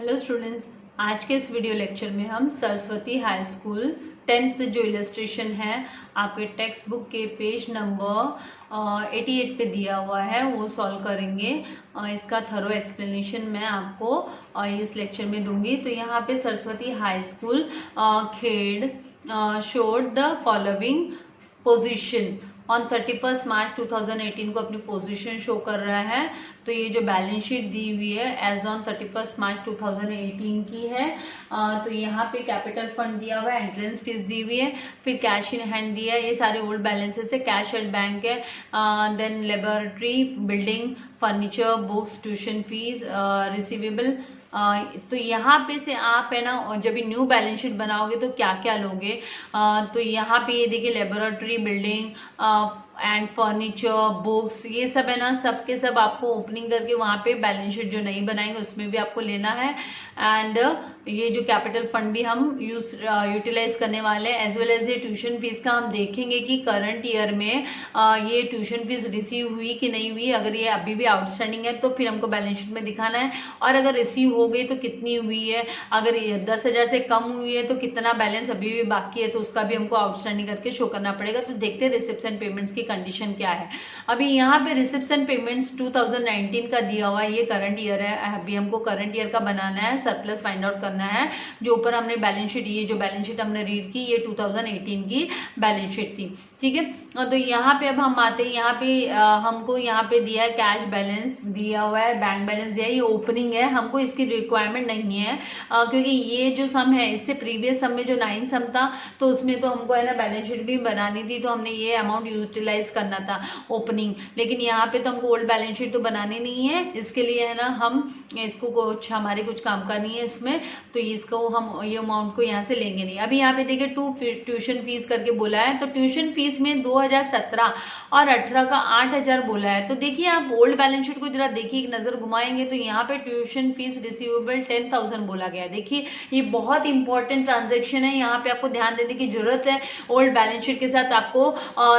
Hello students, आज के इस वीडियो लेक्चर में हम सरस्वती हाई स्कूल 10th जो इलस्ट्रेशन है आपके टेक्स्ट बुक के पेज नंबर 88 पे दिया हुआ है वो सॉल्व करेंगे। इसका थरो एक्सप्लेनेशन मैं आपको इस लेक्चर में दूंगी। तो यहाँ पे Saraswati high school Khed showed the following position on 31 मार्च 2018 को अपनी पोजीशन शो कर रहा है। तो ये जो बैलेंस शीट दी हुई है एज ऑन 31 मार्च 2018 की है। तो यहाँ पे कैपिटल फंड दिया हुआ है, एंट्रेंस फीस दी हुई है, फिर कैश इन हैंड दिया है, ये सारे ओल्ड बैलेंसेस है, कैश एट बैंक है, then laboratory, building, furniture, books, tuition fees, receivable. तो यहाँ पे से आप है ना जब भी न्यू बैलेंस शीट बनाओगे तो क्या क्या लोगे। तो यहाँ पे ये देखिए laboratory, building and furniture, books, ये सब है ना, सब के सब आपको ओपनिंग करके वहाँ पे बैलेंस शीट जो नहीं बनाएंगे उसमें भी आपको लेना है। एंड ये जो कैपिटल फंड भी हम यूटिलाइज करने वाले हैं, एज वेल एज ये ट्यूशन फीस का हम देखेंगे कि करंट ईयर में ये ट्यूशन फीस रिसीव हुई कि नहीं हुई। अगर ये अभी भी आउटस्टैंडिंग है तो फिर हमको बैलेंस शीट में दिखाना है, और अगर रिसीव हो गई तो कितनी हुई है, अगर 10,000 से कम हुई है तो कितना बैलेंस अभी भी बाकी है, तो उसका भी हमको आउटस्टैंडिंग करके शो करना पड़ेगा। तो देखते हैं रिसिप्शन पेमेंट्स की कंडीशन क्या है। अभी यहाँ पे रिसिप्शन पेमेंट्स 2019 का दिया हुआ है, ये करंट ईयर है, अभी हमको करंट ईयर का बनाना है, सरप्लस फाइंड आउट करना है। जो ऊपर हमने बैलेंस शीट, ये जो बैलेंस शीट हमने रीड की ये 2018 की बैलेंस शीट थी, ठीक है। तो यहाँ पे अब हम आते हैं, यहाँ पे हमको यहाँ पे दिया है कैश बैलेंस दिया हुआ है, बैंक बैलेंस दिया है, ये ओपनिंग है, हमको इसकी रिक्वायरमेंट नहीं है क्योंकि ये जो सम है इससे प्रीवियस सम में जो 9 सम था तो उसमें तो हमको है ना बैलेंस शीट भी बनानी थी, तो हमने ये अमाउंट यूटिलाइज करना था ओपनिंग। लेकिन यहाँ पे तो हमको ओल्ड बैलेंस शीट तो बनानी नहीं है, इसके लिए है ना हम इसको कुछ हमारे कुछ काम करनी है इसमें, तो इसको हम ये अमाउंट को यहाँ से लेंगे नहीं। अभी यहाँ पे देखिए ट्यूशन फीस करके बोला है, तो ट्यूशन फीस में 2017 और 18 का 8,000 बोला है। तो देखिए आप ओल्ड बैलेंस शीट को जरा देखिए, एक नजर घुमाएंगे तो यहाँ पे ट्यूशन फीस रिसीवेबल 10,000 बोला गया है। देखिए ये बहुत इंपॉर्टेंट ट्रांजेक्शन है, यहाँ पे आपको ध्यान देने की जरूरत है। ओल्ड बैलेंस शीट के साथ आपको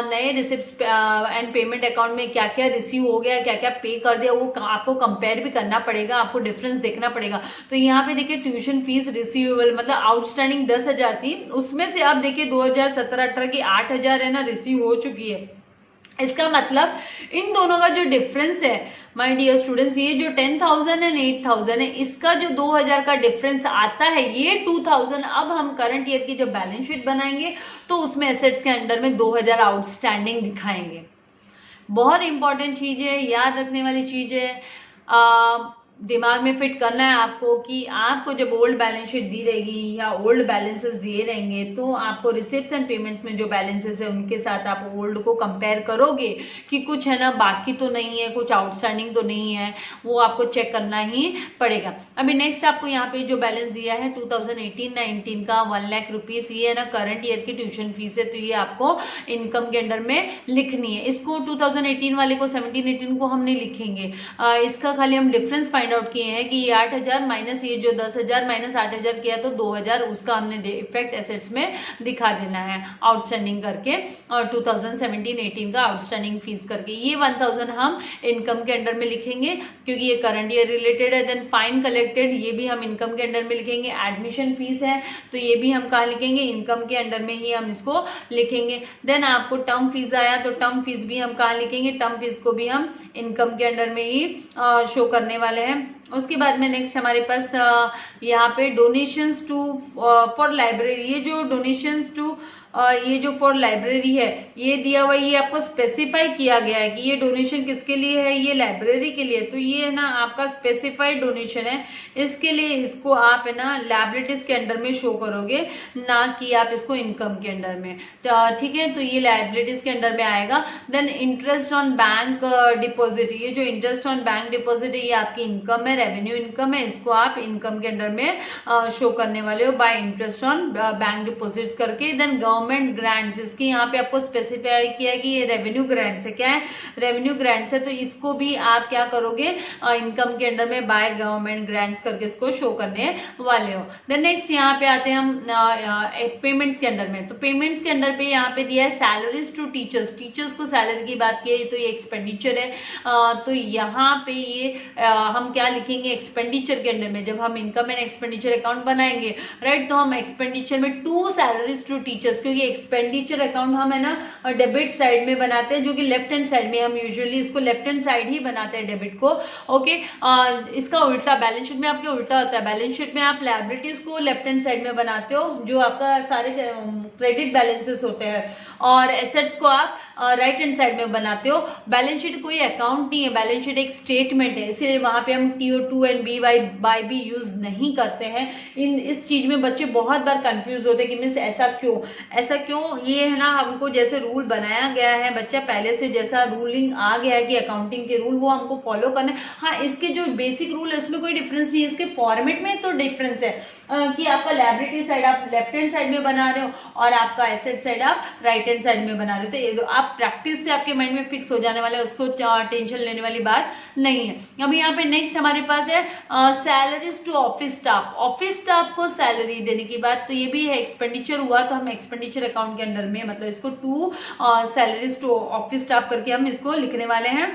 नए रिसिप्ट एंड पेमेंट अकाउंट में क्या क्या रिसीव हो गया, क्या क्या पे कर दिया, वो आपको कंपेयर भी करना पड़ेगा, आपको डिफरेंस देखना पड़ेगा। तो यहाँ पे देखिए ट्यूशन फीस रिसीवेबल मतलब आउटस्टैंडिंग 10,000 थी, उसमें से अब देखिए 2017-18 की 8,000 है ना रिसीव हो चुकी है। इसका मतलब इन दोनों का जो डिफरेंस है माय डियर स्टूडेंट्स, ये जो 10,000 एंड 8,000 है, इसका जो 2,000 का डिफरेंस आता है ये 2,000 अब हम करंट ईयर की जब बैलेंस शीट बनाएंगे तो उसमें एसेट्स के अंडर में 2,000 आउटस्टैंडिंग दिखाएंगे। बहुत इंपॉर्टेंट चीज है, याद रखने वाली चीज है, दिमाग में फिट करना है आपको कि आपको जब ओल्ड बैलेंस शीट दी रहेगी या ओल्ड बैलेंसेस दिए रहेंगे तो आपको रिसिप्ट्स एंड पेमेंट्स में जो बैलेंसेस है उनके साथ आप ओल्ड को कंपेयर करोगे कि कुछ है ना बाकी तो नहीं है, कुछ आउटस्टैंडिंग तो नहीं है, वो आपको चेक करना ही पड़ेगा। अभी नेक्स्ट आपको यहाँ पे जो बैलेंस दिया है 2018-19 का 1 लाख रुपीज, ये है ना करंट ईयर की ट्यूशन फीस है, तो ये आपको इनकम के अंडर में लिखनी है। इसको 2018 वाले को 17-18 को हम नहीं लिखेंगे, इसका खाली हम डिफरेंस फाइंड आउट किए हैं कि ये 8,000 माइनस ये जो 10,000 माइनस 8,000 किया तो 2,000, उसका हमने इफेक्ट एसेट्स में दिखा देना है आउटस्टैंडिंग करके, और 2017-18 का आउटस्टैंडिंग फीस करके ये 1,000 हम इनकम के अंडर में लिखेंगे क्योंकि ये करंट ईयर रिलेटेड है। देन फाइन कलेक्टेड, ये भी हम इनकम के अंडर में लिखेंगे। एडमिशन फीस है तो ये भी हम कहाँ लिखेंगे, इनकम के अंडर में ही हम इसको लिखेंगे। देन आपको टर्म फीस आया तो टर्म फीस भी हम कहाँ लिखेंगे, टर्म फीस को भी हम इनकम के अंडर में ही शो करने वाले हैं। उसके बाद में नेक्स्ट हमारे पास यहाँ पे डोनेशंस टू फॉर लाइब्रेरी, ये जो डोनेशंस टू ये जो फॉर लाइब्रेरी है ये दिया हुआ, ये आपको स्पेसिफाई किया गया है कि ये डोनेशन किसके लिए है, ये लाइब्रेरी के लिए। तो ये है ना आपका स्पेसिफाइड डोनेशन है, इसके लिए इसको आप है ना लायबिलिटीज के अंडर में शो करोगे, ना कि आप इसको इनकम के अंडर में, ठीक है। तो ये लायबिलिटीज के अंडर में आएगा। Then interest on bank deposit, ये जो इंटरेस्ट ऑन बैंक डिपॉजिट है ये आपकी इनकम है, रेवेन्यू इनकम है, इसको आप इनकम के अंडर में शो करने वाले हो bye interest on bank deposits करके। देन गवर्नमेंट गवर्नमेंट ग्रांट्स, इसके यहाँ पे आपको स्पेसिफाई किया है कि ये रेवेन्यू ग्रांट्स है। क्या है? रेवेन्यू ग्रांट्स है। तो इसको भी आप क्या करोगे, इनकम के अंडर में बाय गवर्नमेंट ग्रांट्स करके इसको शो करने वाले हो। देन नेक्स्ट यहाँ पे आते हैं हम पेमेंट्स के अंडर में। तो पेमेंट्स के अंडर पे यहाँ पे दिया है सैलरीज टू टीचर्स, टीचर्स को सैलरी की बात की है, तो ये एक्सपेंडिचर है। तो यहाँ पे ये हम क्या लिखेंगे एक्सपेंडिचर के अंडर में, जब हम इनकम एंड एक्सपेंडिचर अकाउंट बनाएंगे, राइट, तो हम एक्सपेंडिचर में टू सैलरीज टू टीचर्स, क्योंकि एक्सपेंडिचर अकाउंट हम है ना डेबिट साइड में बनाते हैं, जो कि लेफ्ट हैंड साइड में, हम यूजुअली इसको लेफ्ट हैंड साइड ही बनाते हैं डेबिट को। ओके, इसका उल्टा बैलेंस शीट में आपके उल्टा होता है। बैलेंस शीट में आप लायबिलिटीज को लेफ्ट हैंड साइड में बनाते हो, जो आपका सारे क्रेडिट बैलेंसेस होते हैं, और एसेट्स को आप राइट हैंड साइड में बनाते हो। बैलेंस शीट कोई अकाउंट नहीं है, बैलेंस शीट एक स्टेटमेंट है, इसलिए वहां पे हम TO2 एंड BY भी यूज नहीं करते हैं। इस चीज में बच्चे बहुत बार कंफ्यूज होते हैं कि मीन्स ऐसा क्यों, ये है ना, हमको जैसे रूल बनाया गया है, बच्चा पहले से जैसा रूलिंग आ गया है कि अकाउंटिंग के रूल, वो हमको फॉलो करना है। हाँ, इसके जो बेसिक रूल है उसमें कोई डिफरेंस नहीं है, इसके फॉर्मेट में तो डिफरेंस है कि आपका लायबिलिटी साइड आप लेफ्ट हैंड साइड में बना रहे हो और आपका एसेट साइड आप राइट हैंड साइड में बना रहे हो। तो ये आप प्रैक्टिस से आपके माइंड में फिक्स हो जाने वाले, उसको टेंशन लेने वाली बात नहीं है। अब यहाँ पे नेक्स्ट हमारे पास है salaries to office staff. Office staff को सैलरी देने की बात, तो ये भी है एक्सपेंडिचर हुआ, तो हम एक्सपेंडिचर अकाउंट के अंडर में मतलब इसको to salaries to office staff करके हम इसको लिखने वाले हैं।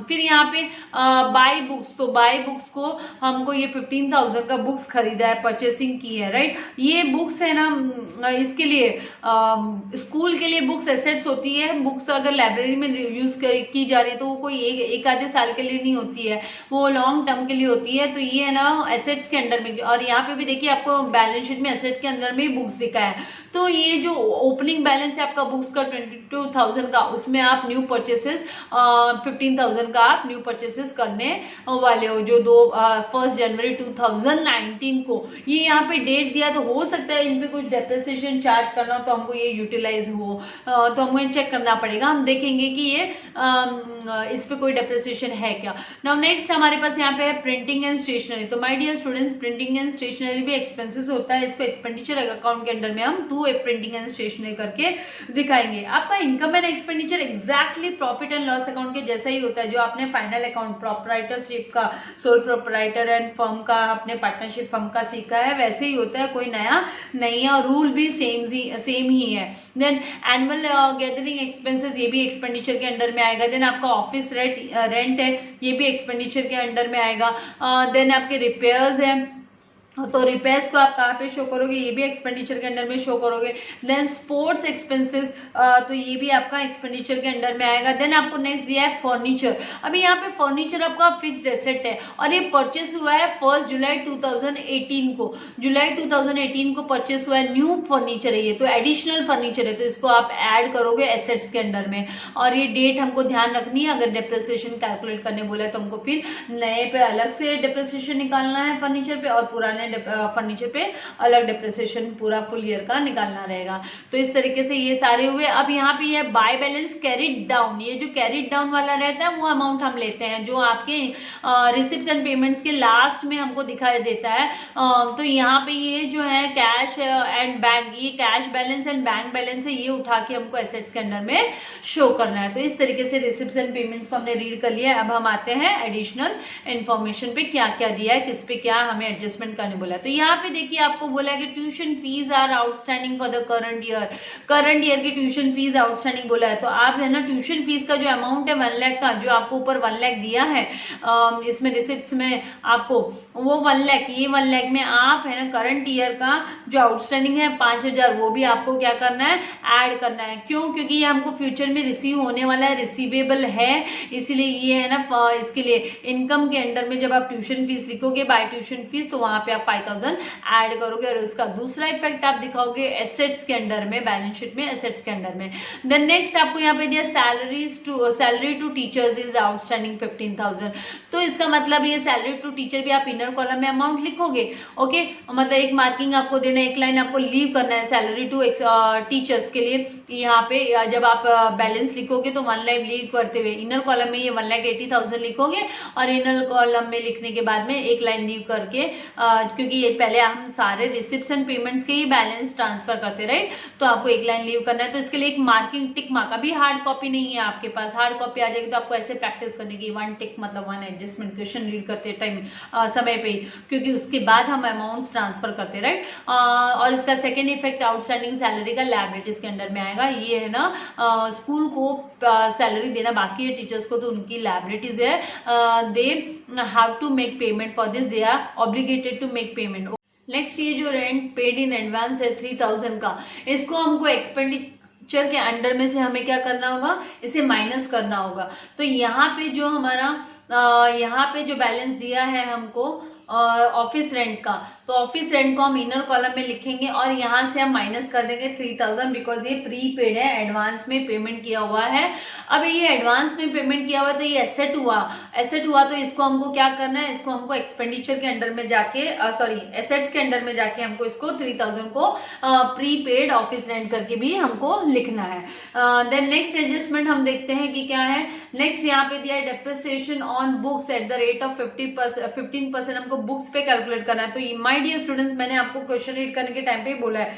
फिर यहाँ पे बाय बुक्स, तो बाय बुक्स को हमको ये 15,000 का बुक्स खरीदा है, परचेसिंग की है, राइट। ये बुक्स है ना, इसके लिए स्कूल के लिए बुक्स एसेट्स होती है। बुक्स अगर लाइब्रेरी में यूज की जा रही है तो वो कोई एक आधे साल के लिए नहीं होती है, वो लॉन्ग टर्म के लिए होती है। तो ये है ना एसेट्स के अंडर में, और यहाँ पे भी देखिए आपको बैलेंस शीट में एसेट के अंदर में बुक्स दिखा है। तो ये जो ओपनिंग बैलेंस है आपका बुक्स का 22,000 का, उसमें आप न्यू परचेसेस 15,000 का आप न्यू परचेसेस करने वाले हो, जो 1 जनवरी 2019 को। ये यहाँ पे डेट दिया, तो हो सकता है इन पे कुछ डेप्रिसिएशन चार्ज करना हो तो हमको ये यूटिलाइज हो, तो हमको ये चेक करना पड़ेगा। हम देखेंगे कि ये इस पे कोई डेप्रिसिएशन है क्या। नाउ नेक्स्ट हमारे पास यहाँ पे है प्रिंटिंग एंड स्टेशनरी। तो my dear students, printing and stationery भी एक्सपेंसेस होता है, इसको एक्सपेंडिचर अकाउंट के अंडर में हम प्रिंटिंग एंड स्टेशनरी करके दिखाएंगे। आपका income and expenditure exactly profit and loss account के जैसा ही होता है, जो आपने फाइनल अकाउंट प्रोप्राइटरशिप का, सोल प्रोप्राइटर एंड फर्म का, अपने पार्टनरशिप फर्म का सीखा है, वैसे ही होता है, कोई नया नहीं है, और रूल भी सेम ही है। देन एनुअल गैदरिंग एक्सपेंसेस, ये भी एक्सपेंडिचर के अंडर में आएगा। देन आपका ऑफिस रेंट है, ये भी एक्सपेंडिचर के अंडर में आएगा। देन आपके रिपेयर्स है, तो रिपेयर्स को आप कहाँ पे शो करोगे, ये भी एक्सपेंडिचर के अंडर में शो करोगे। देन स्पोर्ट्स एक्सपेंसेस, तो ये भी आपका एक्सपेंडिचर के अंडर में आएगा। देन आपको नेक्स्ट दिया है फर्नीचर। अभी यहाँ पे फर्नीचर आपका फिक्स्ड एसेट है, और ये परचेस हुआ है 1 जुलाई 2018 को। जुलाई 2018 को परचेस हुआ है, न्यू फर्नीचर है ये, तो एडिशनल फर्नीचर है, तो इसको आप ऐड करोगे एसेट्स के अंडर में। और ये डेट हमको ध्यान रखनी है, अगर डेप्रिसिएशन कैलकुलेट करने बोला तो हमको फिर नए पे अलग से डेप्रिसिएशन निकालना है फर्नीचर पे, और पुराने फर्नीचर पे अलग डेप्रिसिएशन पूरा फुल ईयर का निकालना रहेगा। तो इस तरीके से ये सारे हुए। अब यहाँ पे ये बाय बैलेंस कैरिड डाउन, ये जो कैरिड डाउन वाला रहता है वो अमाउंट हम लेते हैं, जो आपके रिसिप्ट्स एंड पेमेंट्स के लास्ट में हमको दिखाई देता है। तो यहाँ पे ये जो है कैश एंड बैंक, ये cash balance and bank balance है, ये उठा के हमको एसेट्स के अंदर में शो करना है। तो इस तरीके से रिसिप्ट्स एंड पेमेंट्स को हमने रीड कर लिया है। अब हम आते हैं एडिशनल इन्फॉर्मेशन पे, क्या क्या दिया है, किस पे क्या हमें एडजस्टमेंट करने बोला। तो यहाँ पे देखिए आपको बोला कि tuition fees are outstanding for the current year, current year की ट्यूशन फीस आउटस्टैंडिंग बोला है। तो आप है ना ट्यूशन फीस का जो अमाउंट है 1 लाख का, जो आपको ऊपर 1 लाख दिया है इसमें रिसिप्ट्स में आपको, वो 1 लाख, ये 1 लाख में आप है ना करंट ईयर का जो आउटस्टैंडिंग है 5,000, वो भी आपको क्या करना है, ऐड करना है। क्यों? क्योंकि ये हमको फ्यूचर में रिसीव होने वाला है, रिसीवेबल है, इसीलिए ये है ना इसके लिए इनकम के अंडर में जब आप ट्यूशन फीस लिखोगे बाय ट्यूशन फीस, तो वहां पे आप 5,000 ऐड करोगे, और उसका दूसरा इफेक्ट आप दिखाओगे एसेट्स के अंडर में, बैलेंस शीट में एसेट्स के अंडर में। देन नेक्स्ट आपको यहाँ पे दिया salary to teachers is outstanding 15,000। तो इसका मतलब ये सैलरी टू टीचर भी आप इनर कॉलम में अमाउंट लिखोगे। ओके, मतलब एक मार्किंग आपको देना, एक लाइन आपको लीव करना है सैलरी टू टीचर्स के लिए। यहाँ पे जब आप बैलेंस लिखोगे तो 1 लाख लीव करते हुए इनर कॉलम में ये 1,80,000 लिखोगे, और इनर कॉलम में लिखने के बाद में एक लाइन लीव करके क्योंकि ये पहले हम सारे रिसिप्ट्स एंड पेमेंट्स के ही बैलेंस ट्रांसफर करते रहे, तो आपको एक लाइन लीव करना है। तो इसके लिए एक मार्किंग टिक मार्क, अभी हार्ड कॉपी नहीं है आपके पास, हार्ड कॉपी आ जाएगी तो आपको ऐसे प्रैक्टिस करने की, 1 टिक मतलब 1 एडजस्टमेंट क्वेश्चन रीड करते टाइम समय पे, क्योंकि उसके बाद हम अमाउंट्स ट्रांसफर करते राइट। और इसका सेकेंड इफेक्ट आउटस्टैंडिंग सैलरी का लायबिलिटीज के अंडर में आएगा। ये है ना स्कूल को सैलरी देना बाकी है टीचर्स को, तो उनकी लायबिलिटीज है, they have to make payment for this, they are obligated to make payment. Next ये जो रेंट पेड इन एडवांस है 3000 का, इसको हमको एक्सपेंडिचर के अंडर में से हमें क्या करना होगा, इसे माइनस करना होगा। तो यहाँ पे जो हमारा यहाँ पे जो बैलेंस दिया है हमको ऑफिस रेंट का, तो ऑफिस रेंट को हम इनर कॉलम में लिखेंगे और यहाँ से हम माइनस कर देंगे 3000, बिकॉज ये प्रीपेड है, एडवांस में पेमेंट किया हुआ है। अब ये एडवांस में पेमेंट किया हुआ है तो ये एसेट हुआ, तो इसको हमको क्या करना है, इसको हमको एक्सपेंडिचर के अंडर में जाके एसेट्स के अंडर में जाके हमको इसको 3000 को प्रीपेड ऑफिस रेंट करके भी हमको लिखना है। देन नेक्स्ट एडजस्टमेंट हम देखते हैं कि क्या है। नेक्स्ट यहाँ पे दिया है depreciation on books at the rate of 15% हमको बुक्स पे कैलकुलेट करना है। तो माय डियर स्टूडेंट्स, मैंने आपको क्वेश्चन रीड करने के टाइम पे ही बोला है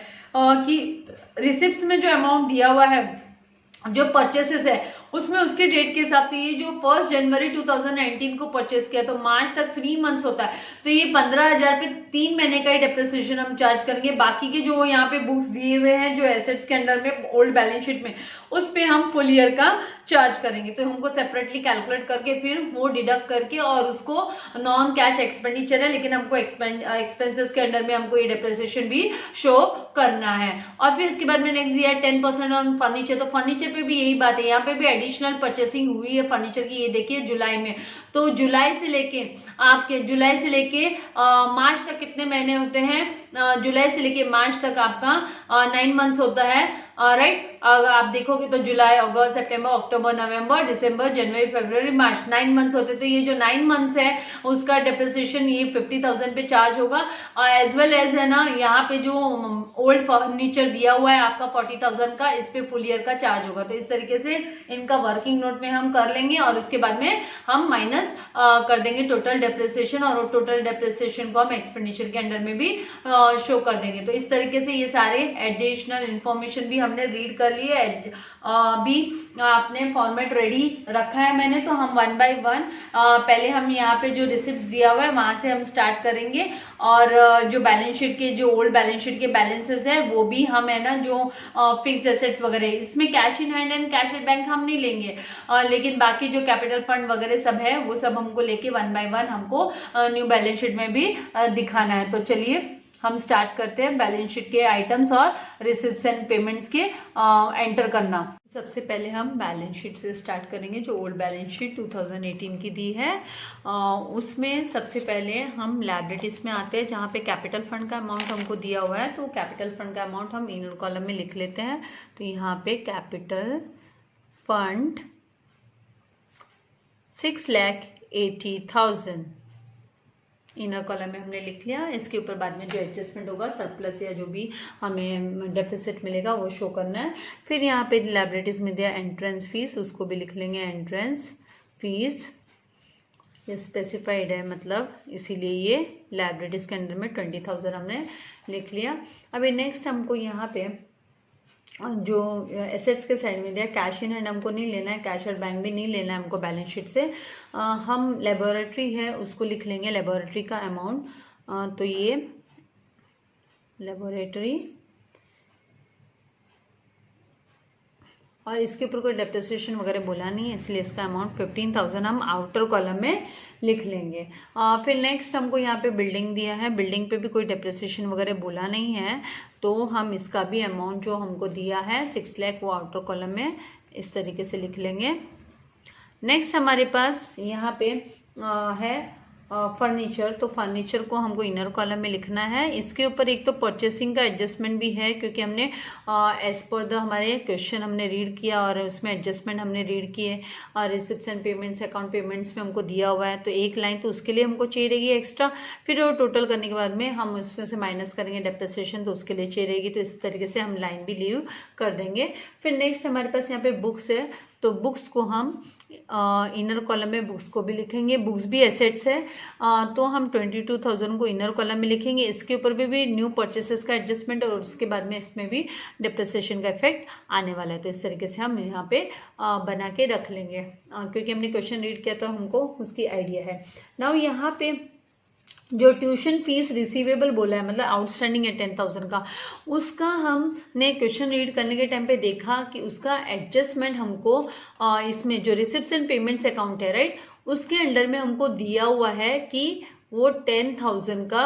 कि रिसिप्ट्स में जो अमाउंट दिया हुआ है, जो परचेसेस है उसमें उसके डेट के हिसाब से, ये जो 1 जनवरी 2019 को परचेस किया तो मार्च तक 3 मंथ्स होता है, तो ये 15,000 पे 3 महीने का ही डेप्रिसिएशन हम चार्ज करेंगे। बाकी के जो यहाँ पे बुक्स दिए हुए हैं जो एसेट्स के अंडर में ओल्ड बैलेंस शीट में, उस पे हम फुल ईयर का चार्ज करेंगे। तो हमको सेपरेटली कैलकुलेट करके फिर वो डिडक्ट करके, और उसको नॉन कैश एक्सपेंडिचर है लेकिन हमको एक्सपेंसेस के अंडर में हमको ये डेप्रिसिएशन भी शो करना है। और फिर इसके बाद में नेक्स्ट दिया है 10% ऑन फर्नीचर। तो फर्नीचर पे भी यही बात है, यहाँ पे भी एडिशनल परचेसिंग हुई है फर्नीचर की, ये देखिए जुलाई में। तो जुलाई से लेके मार्च तक कितने महीने होते हैं, जुलाई से लेके मार्च तक आपका 9 मंथ्स होता है राइट। आप देखोगे तो जुलाई, अगस्त, सितंबर, अक्टूबर, नवंबर, दिसंबर, जनवरी, फरवरी, मार्च, 9 मंथ्स होते। तो ये जो 9 मंथ्स है उसका डेप्रिसिएशन ये 50,000 पे चार्ज होगा। एज वेल एज है ना, यहाँ पे जो ओल्ड फर्नीचर दिया हुआ है आपका 40,000 का, इस पे फुल ईयर का चार्ज होगा। तो इस तरीके से इनका वर्किंग नोट में हम कर लेंगे और उसके बाद में हम माइनस कर देंगे टोटल डेप्रिसिएशन, और टोटल डेप्रिसिएशन को हम एक्सपेंडिचर के अंडर में भी शो कर देंगे। तो इस तरीके से ये सारे एडिशनल इंफॉर्मेशन भी हमने रीड कर लिए। अभी आपने फॉर्मेट रेडी रखा है मैंने, तो हम 1 by 1 पहले हम यहाँ पे जो रिसिप्ट्स दिया हुआ है वहां से हम स्टार्ट करेंगे, और जो बैलेंस शीट के, जो ओल्ड बैलेंस शीट के बैलेंसेस है वो भी हम है ना, जो फिक्स एसेट्स वगैरह, इसमें cash in hand and cash at bank हम नहीं लेंगे, लेकिन बाकी जो कैपिटल फंड वगैरह सब है वो सब हमको लेके 1 by 1 हमको न्यू बैलेंस शीट में भी दिखाना है। तो चलिए हम स्टार्ट करते हैं बैलेंस शीट के आइटम्स और रिसिप्ट्स एंड पेमेंट्स के एंटर करना। सबसे पहले हम बैलेंस शीट से स्टार्ट करेंगे, जो ओल्ड बैलेंस शीट 2018 की दी है। उसमें सबसे पहले हम लायबिलिटीज में आते हैं, जहाँ पे कैपिटल फंड का अमाउंट हमको दिया हुआ है। तो कैपिटल फंड का अमाउंट हम इनर कॉलम में लिख लेते हैं। तो यहाँ पे कैपिटल फंड 6,80,000 इनर कॉलम में हमने लिख लिया। इसके ऊपर बाद में जो एडजस्टमेंट होगा, सरप्लस या जो भी हमें डेफिसिट मिलेगा वो शो करना है। फिर यहाँ पे लायबिलिटीज में दिया एंट्रेंस फीस, उसको भी लिख लेंगे एंट्रेंस फीस, ये स्पेसिफाइड है मतलब, इसीलिए ये लायबिलिटीज के अंडर में 20,000 हमने लिख लिया। अभी नेक्स्ट हमको यहाँ पे जो एसेट्स के साइड में दिया, कैश इन हैंड हमको नहीं लेना है, कैश और बैंक भी नहीं लेना है हमको बैलेंस शीट से। हम लेबोरेटरी है उसको लिख लेंगे, लेबोरेटरी का अमाउंट। तो ये लेबोरेटरी, और इसके ऊपर कोई डेप्रिसिएशन वगैरह बोला नहीं है, इसलिए इसका अमाउंट 15,000 हम आउटर कॉलम में लिख लेंगे। फिर नेक्स्ट हमको यहाँ पे बिल्डिंग दिया है, बिल्डिंग पे भी कोई डेप्रिसिएशन वगैरह बोला नहीं है, तो हम इसका भी अमाउंट जो हमको दिया है 6 लाख वो आउटर कॉलम में इस तरीके से लिख लेंगे। नेक्स्ट हमारे पास यहाँ पे है फर्नीचर। तो फर्नीचर को हमको इनर कॉलम में लिखना है। इसके ऊपर एक तो परचेसिंग का एडजस्टमेंट भी है, क्योंकि हमने एज पर द हमारे क्वेश्चन हमने रीड किया और उसमें एडजस्टमेंट हमने रीड किए, और receipts and payments, account payments में हमको दिया हुआ है, तो एक लाइन तो उसके लिए हमको चाहिए रहेगी एक्स्ट्रा। फिर वो टोटल करने के बाद में हम उसमें से माइनस करेंगे डेप्रिसिएशन, तो उसके लिए चाहिए रहेगी। तो इस तरीके से हम लाइन भी लीव कर देंगे। फिर नेक्स्ट हमारे पास यहाँ पे बुक्स है, तो बुक्स को हम इनर कॉलम में बुक्स को भी लिखेंगे। बुक्स भी एसेट्स है, तो हम 22,000 को इनर कॉलम में लिखेंगे। इसके ऊपर भी न्यू परचेसेस का एडजस्टमेंट और उसके बाद में इसमें भी डिप्रिसिएशन का इफेक्ट आने वाला है। तो इस तरीके से हम यहाँ पे बना के रख लेंगे, क्योंकि हमने क्वेश्चन रीड किया तो हमको उसकी आइडिया है। नाउ यहाँ पे जो ट्यूशन फीस रिसीवेबल बोला है, मतलब आउटस्टैंडिंग है 10,000 का, उसका हमने क्वेश्चन रीड करने के टाइम पे देखा कि उसका एडजस्टमेंट हमको इसमें जो रिसिप्ट्स एंड पेमेंट्स अकाउंट है, राइट, उसके अंडर में हमको दिया हुआ है कि वो 10,000 का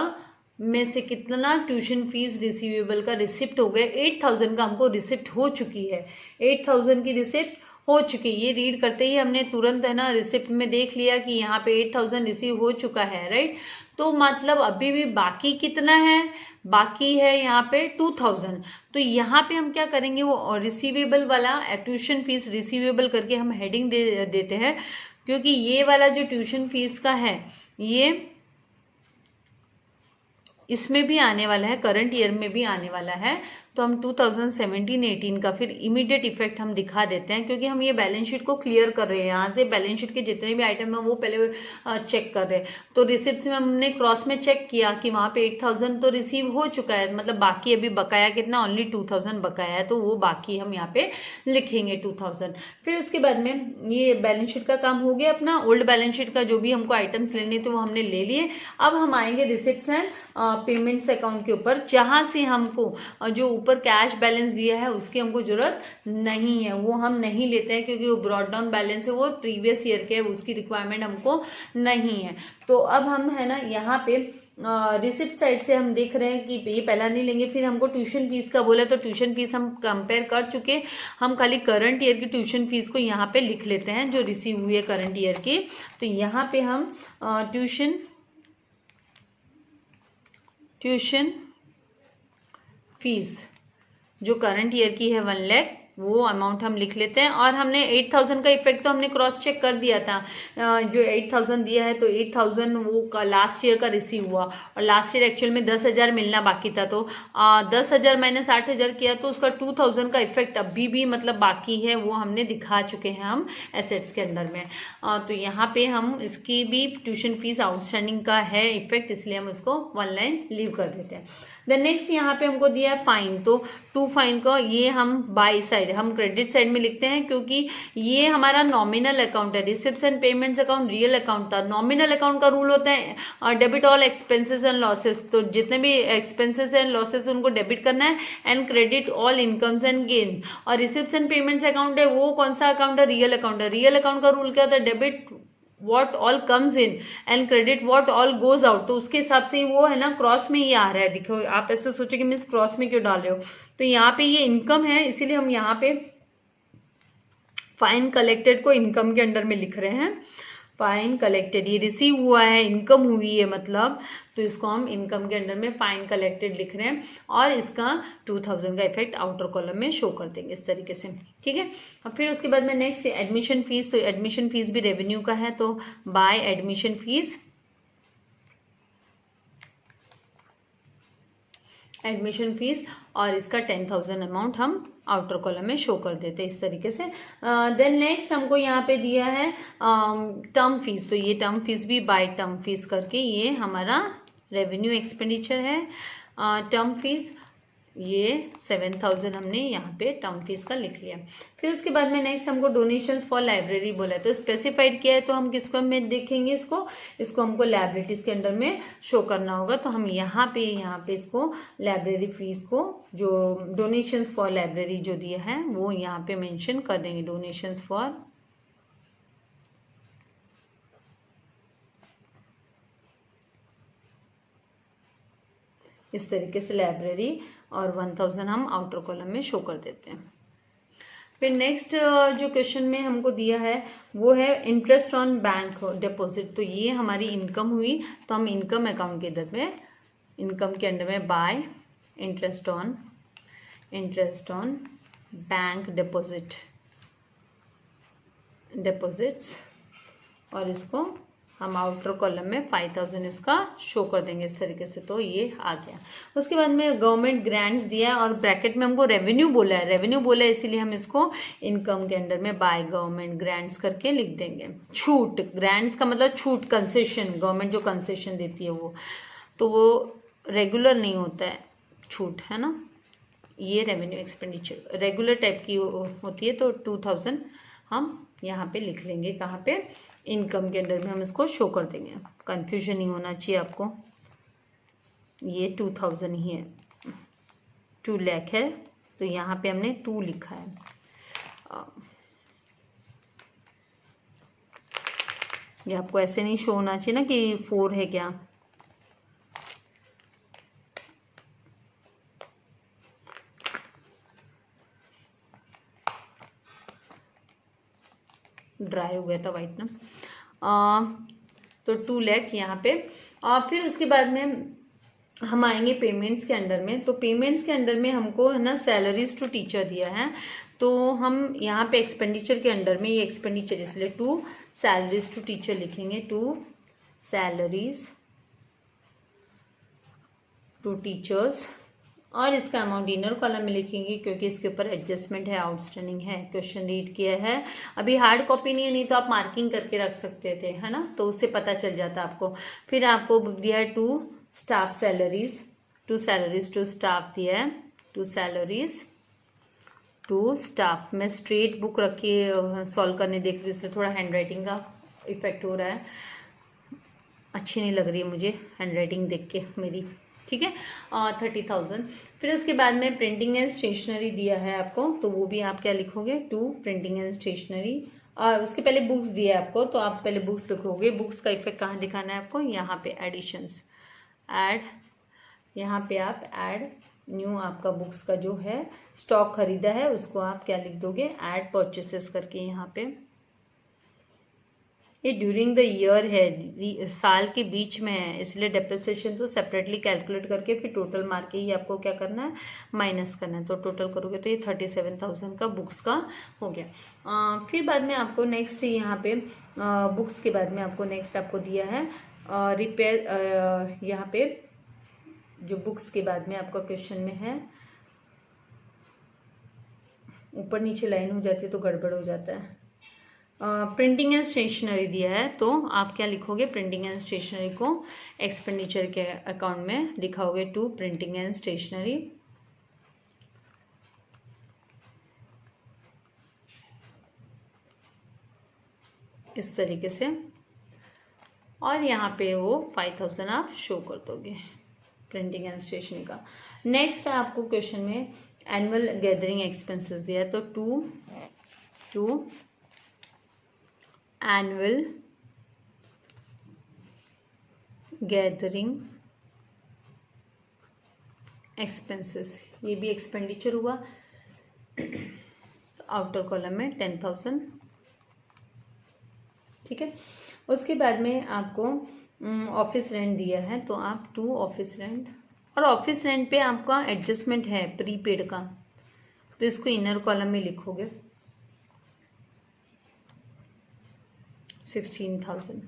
में से कितना ट्यूशन फीस रिसीवेबल का रिसिप्ट हो गया। 8,000 का हमको रिसिप्ट हो चुकी है, 8,000 की रिसिप्ट हो चुकी। ये रीड करते ही हमने तुरंत है ना रिसिप्ट में देख लिया कि यहाँ पे 8,000 रिसीव हो चुका है, राइट। तो मतलब अभी भी बाकी कितना है, बाकी है यहाँ पे 2,000। तो यहाँ पे हम क्या करेंगे, वो रिसीवेबल वाला ट्यूशन फीस रिसीवेबल करके हम हेडिंग देते हैं, क्योंकि ये वाला जो ट्यूशन फीस का है ये इसमें भी आने वाला है, करंट ईयर में भी आने वाला है। तो हम 2017-18 का फिर इमीडिएट इफेक्ट हम दिखा देते हैं, क्योंकि हम ये बैलेंस शीट को क्लियर कर रहे हैं। यहाँ से बैलेंस शीट के जितने भी आइटम है वो पहले चेक कर रहे हैं। तो रिसिप्ट्स में हमने क्रॉस में चेक किया कि वहाँ पे 8,000 तो रिसीव हो चुका है, मतलब बाकी अभी बकाया कितना, ओनली 2,000 बकाया है, तो वो बाकी हम यहाँ पे लिखेंगे 2,000। फिर उसके बाद में ये बैलेंस शीट का काम हो गया अपना। ओल्ड बैलेंस शीट का जो भी हमको आइटम्स लेने थे वो हमने ले लिए। अब हम आएंगे रिसिप्ट्स एंड पेमेंट्स अकाउंट के ऊपर, जहाँ से हमको जो ऊपर कैश बैलेंस दिया है उसकी हमको जरूरत नहीं है, वो हम नहीं लेते हैं, क्योंकि वो ब्रॉड डाउन बैलेंस है, वो प्रीवियस ईयर के है, उसकी रिक्वायरमेंट हमको नहीं है। तो अब हम है ना यहाँ पे रिसिप्ट साइड से हम देख रहे हैं कि ये पहला नहीं लेंगे। फिर हमको ट्यूशन फीस का बोला, तो ट्यूशन फीस हम कंपेयर कर चुके, हम खाली करंट ईयर की ट्यूशन फीस को यहाँ पे लिख लेते हैं जो रिसीव हुई है करंट ईयर की। तो यहाँ पे हम ट्यूशन फीस जो करंट ईयर की है 1 लाख, वो अमाउंट हम लिख लेते हैं। और हमने 8,000 का इफेक्ट तो हमने क्रॉस चेक कर दिया था, जो 8,000 दिया है तो 8,000 वो लास्ट ईयर का रिसीव हुआ, और लास्ट ईयर एक्चुअल में 10,000 मिलना बाकी था। तो 10,000 माइनस 8,000 किया तो उसका 2,000 का इफेक्ट अभी भी मतलब बाकी है, वो हमने दिखा चुके हैं हम एसेट्स के अंडर में। तो यहाँ पे हम इसकी भी ट्यूशन फीस आउटस्टैंडिंग का है इफेक्ट, इसलिए हम उसको 1 लाइन लीव कर देते हैं। देन नेक्स्ट यहाँ पे हमको दिया है फाइन, तो टू फाइन का ये हम बाई साइड, हम क्रेडिट साइड में लिखते हैं, क्योंकि ये हमारा नॉमिनल अकाउंट है। Receipts and payments account real account था। नॉमिनल अकाउंट का रूल होता है debit all expenses and losses, तो जितने भी एक्सपेंसेस एंड लॉसेस उनको डेबिट करना है, and credit all incomes and gains. और रिसिप्ट्स एंड पेमेंट्स अकाउंट है, वो कौन सा अकाउंट है, रियल अकाउंट है। रियल अकाउंट का रूल क्या होता है, debit what all comes in and credit what all goes out। तो उसके हिसाब से वो है ना क्रॉस में ये आ रहा है। देखो आप ऐसे सोचो कि मिस क्रॉस में क्यों डाल रहे हो, तो यहाँ पे ये इनकम है, इसीलिए हम यहाँ पे फाइन कलेक्टेड को इनकम के अंडर में लिख रहे हैं। फाइन कलेक्टेड ये रिसीव हुआ है, इनकम हुई है मतलब, तो इसको हम इनकम के अंडर में फाइन कलेक्टेड लिख रहे हैं, और इसका 2,000 का इफेक्ट आउटर कॉलम में शो कर देंगे इस तरीके से, ठीक है। अब फिर उसके बाद में नेक्स्ट एडमिशन फीस, तो एडमिशन फीस भी रेवेन्यू का है, तो by admission fees, admission fees, और इसका 10,000 अमाउंट हम आउटर कॉलम में शो कर देते हैं इस तरीके से। देन नेक्स्ट हमको यहाँ पे दिया है टर्म फीस, तो ये टर्म फीस भी बाय टर्म फीस करके ये हमारा रेवेन्यू एक्सपेंडिचर है। टर्म फीस ये 7,000 हमने यहाँ पे टर्म फीस का लिख लिया। फिर उसके बाद में नेक्स्ट हमको डोनेशंस फॉर लाइब्रेरी बोला है, तो स्पेसिफाइड किया है, तो हम किसको में देखेंगे, इसको हमको लाइब्रेरीज के अंडर में शो करना होगा। तो हम यहाँ पे इसको लाइब्रेरी फीस को जो डोनेशंस फॉर लाइब्रेरी जो दिया है वो यहाँ पे मेंशन कर देंगे, डोनेशंस फॉर इस तरीके से लाइब्रेरी, और 1,000 हम आउटर कॉलम में शो कर देते हैं। फिर नेक्स्ट जो क्वेश्चन में हमको दिया है वो है इंटरेस्ट ऑन बैंक डिपॉजिट, तो ये हमारी इनकम हुई, तो हम इनकम अकाउंट के अंदर में, इनकम के अंडर में bye interest on bank deposits, और इसको हम आउटर कॉलम में 5000 इसका शो कर देंगे इस तरीके से, तो ये आ गया। उसके बाद में गवर्नमेंट ग्रांट्स दिया है और ब्रैकेट में हमको रेवेन्यू बोला है, रेवेन्यू बोला है इसीलिए हम इसको इनकम के अंडर में बाय गवर्नमेंट ग्रांट्स करके लिख देंगे। छूट, ग्रांट्स का मतलब छूट, कंसेशन, गवर्नमेंट जो कंसेशन देती है वो, तो वो रेगुलर नहीं होता है, छूट है ना। ये रेवेन्यू एक्सपेंडिचर रेगुलर टाइप की होती है, तो 2000 हम यहाँ पे लिख लेंगे, कहाँ पे, इनकम के अंदर में हम इसको शो कर देंगे। कंफ्यूजन नहीं होना चाहिए आपको, ये 2000 ही है, 2 लाख है, तो यहाँ पे हमने 2 लिखा है। ये आपको ऐसे नहीं शो होना चाहिए ना कि 4 है क्या। ड्राई हो गया था वाइट ना। तो 2 लाख यहाँ पे। फिर उसके बाद में हम आएंगे पेमेंट्स के अंडर में। तो पेमेंट्स के अंडर में हमको है ना सैलरीज टू टीचर दिया है, तो हम यहाँ पे एक्सपेंडिचर के अंडर में, ये एक्सपेंडिचर इसलिए 2 सैलरीज टू टीचर लिखेंगे, 2 सैलरीज टू टीचर्स, और इसका अमाउंट इनर कॉलम में लिखेंगे क्योंकि इसके ऊपर एडजस्टमेंट है, आउटस्टैंडिंग है, क्वेश्चन रीड किया है। अभी हार्ड कॉपी नहीं है, नहीं तो आप मार्किंग करके रख सकते थे, है ना, तो उससे पता चल जाता आपको। फिर आपको दिया है 2 staff salaries, 2 salaries to staff दिया है, 2 सैलरीज टू स्टाफ। मैं स्ट्रेट बुक रखी सॉल्व करने देख रही हूँ, इसलिए थोड़ा हैंड राइटिंग का इफेक्ट हो रहा है, अच्छी नहीं लग रही है मुझे हैंड राइटिंग देख के मेरी, ठीक है। 30,000। फिर उसके बाद में प्रिंटिंग एंड स्टेशनरी दिया है आपको, तो वो भी आप क्या लिखोगे, 2 प्रिंटिंग एंड स्टेशनरी। उसके पहले बुक्स दिया है आपको, तो आप पहले बुक्स लिखोगे। बुक्स का इफेक्ट कहाँ दिखाना है आपको, यहाँ पे एडिशंस, ऐड, यहाँ पे आप ऐड न्यू, आपका बुक्स का जो है स्टॉक खरीदा है उसको आप क्या लिख दोगे, ऐड परचेसेस करके। यहाँ पे ये ड्यूरिंग द ईयर है, साल के बीच में है, इसलिए डेप्रिसिएशन तो सेपरेटली कैलकुलेट करके फिर टोटल मार के ही आपको क्या करना है, माइनस करना है। तो टोटल करोगे तो ये 37,000 का बुक्स का हो गया। फिर बाद में आपको नेक्स्ट यहाँ पे बुक्स के बाद में आपको नेक्स्ट आपको दिया है रिपेयर। यहाँ पे जो बुक्स के बाद में आपका क्वेश्चन में है, ऊपर नीचे लाइन हो जाती है तो गड़बड़ हो जाता है। प्रिंटिंग एंड स्टेशनरी दिया है, तो आप क्या लिखोगे, प्रिंटिंग एंड स्टेशनरी को एक्सपेंडिचर के अकाउंट में दिखाओगे, 2 प्रिंटिंग एंड स्टेशनरी। इस तरीके से, और यहाँ पे वो 5,000 आप शो कर दोगे प्रिंटिंग एंड स्टेशनरी का। नेक्स्ट आपको क्वेश्चन में एनुअल गैदरिंग एक्सपेंसेस दिया है, तो 2 एनुअल गैदरिंग एक्सपेंसेस, ये भी एक्सपेंडिचर हुआ। आउटर कॉलम में 10,000, ठीक है। उसके बाद में आपको ऑफिस रेंट दिया है, तो आप 2 ऑफिस रेंट, और ऑफिस रेंट पे आपका एडजस्टमेंट है प्रीपेड का, तो इसको इनर कॉलम में लिखोगे 16,000।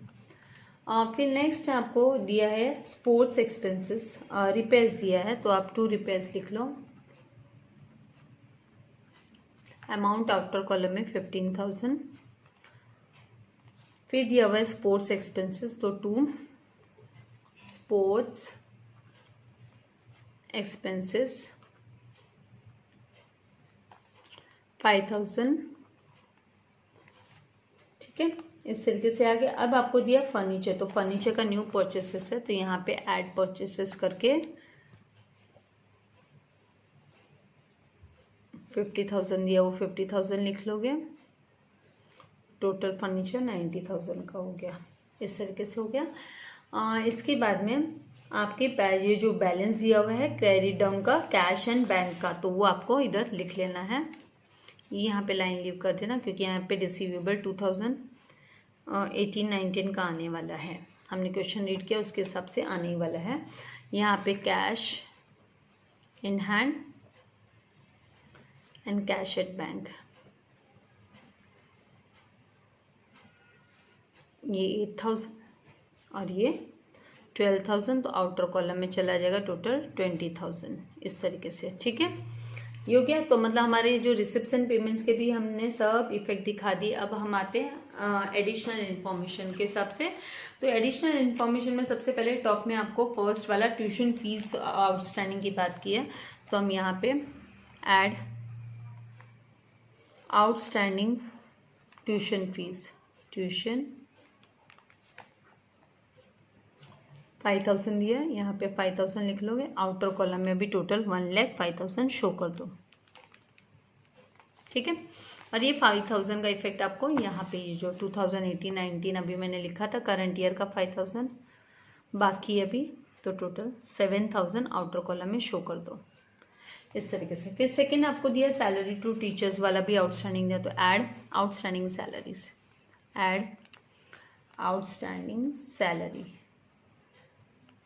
फिर नेक्स्ट आपको दिया है स्पोर्ट्स एक्सपेंसेस, रिपेयर्स दिया है, तो आप 2 रिपेयर्स लिख लो। अमाउंट आउटर कॉलम में 15,000। फिर दिया हुआ है स्पोर्ट्स एक्सपेंसेस, तो 2 स्पोर्ट्स एक्सपेंसेस 5,000, ठीक है। इस तरीके से आगे अब आपको दिया फर्नीचर, तो फर्नीचर का न्यू परचेसेस है, तो यहाँ पे ऐड परचेसेस करके 50,000 दिया, वो 50,000 लिख लोगे। टोटल फर्नीचर 90,000 का हो गया, इस तरीके से हो गया। इसके बाद में आपके ये जो बैलेंस दिया हुआ है क्रेडिट डाउन का, कैश एंड बैंक का, तो वो आपको इधर लिख लेना है। यहाँ पे लाइन लीव कर देना क्योंकि यहाँ पे रिसीवेबल 2018-19 का आने वाला है, हमने क्वेश्चन रीड किया उसके हिसाब से आने वाला है। यहाँ पे cash in hand and cash at bank, ये 8,000 और ये 12,000, तो आउटर कॉलम में चला जाएगा टोटल 20,000, इस तरीके से। ठीक है, ये हो गया। तो मतलब हमारे जो रिसेप्शन पेमेंट्स के भी हमने सब इफेक्ट दिखा दिए। अब हम आते हैं एडिशनल इन्फॉर्मेशन के हिसाब से। तो एडिशनल इन्फॉर्मेशन में सबसे पहले टॉप में आपको फर्स्ट वाला ट्यूशन फीस आउटस्टैंडिंग की बात की है, तो हम यहाँ पे add outstanding tuition fees, tuition 5,000 दिया है, यहाँ पे 5,000 लिख लोगे। आउटर कॉलम में भी टोटल 1,05,000 शो कर दो। ठीक है, और ये 5,000 का इफेक्ट आपको यहाँ पे ये जो 2018-19 अभी मैंने लिखा था करंट ईयर का 5,000 बाकी अभी, तो टोटल 7,000 आउटर कॉलम में शो कर दो, इस तरीके से। फिर सेकेंड आपको दिया सैलरी टू टीचर्स वाला भी आउटस्टैंडिंग दिया, तो add outstanding salaries, add outstanding salary.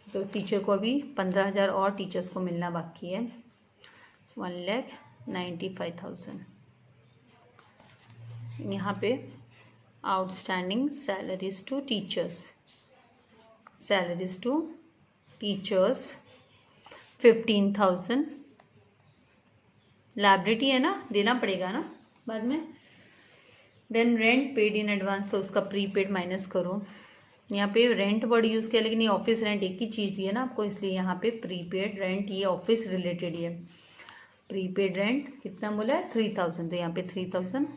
तो टीचर को अभी 15,000 और टीचर्स को मिलना बाकी है, 1,95,000। यहाँ पे outstanding salaries to teachers, salaries to teachers 15,000। Liability है ना, देना पड़ेगा ना बाद में। Then rent paid in advance, तो उसका प्रीपेड माइनस करो। यहाँ पे रेंट वर्ड यूज़ किया, लेकिन ये ऑफिस रेंट एक ही चीज़ दी है ना आपको, इसलिए यहाँ पे प्रीपेड रेंट, ये ऑफिस रिलेटेड ही है। प्रीपेड रेंट कितना बोला है 3,000, तो यहाँ पे 3,000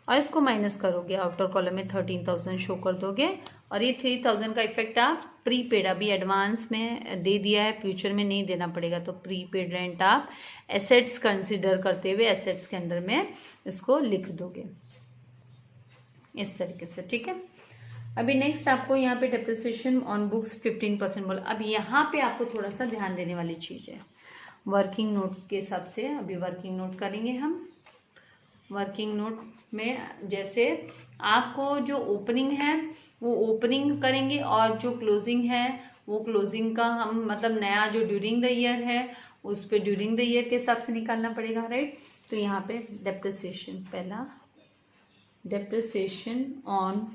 और इसको माइनस करोगे, आउटर कॉलम में 13,000 शो कर दोगे। और ये 3,000 का इफेक्ट आप प्रीपेड अभी एडवांस में दे दिया है, फ्यूचर में नहीं देना पड़ेगा, तो प्रीपेड रेंट आप एसेट्स कंसिडर करते हुए एसेट्स के अंदर में इसको लिख दोगे, इस तरीके से। ठीक है, अभी नेक्स्ट आपको यहाँ पे डेप्रिसिएशन ऑन बुक्स 15% बोला। अब यहाँ पे आपको थोड़ा सा ध्यान देने वाली चीज़ है, वर्किंग नोट के हिसाब से अभी वर्किंग नोट करेंगे हम। वर्किंग नोट में जैसे आपको जो ओपनिंग है वो ओपनिंग करेंगे, और जो क्लोजिंग है वो क्लोजिंग का हम मतलब नया जो ड्यूरिंग द ईयर है उस पर ड्यूरिंग द ईयर के हिसाब से निकालना पड़ेगा, राइट। तो यहाँ पे डेप्रिसिएशन, पहला डेप्रिसिएशन ऑन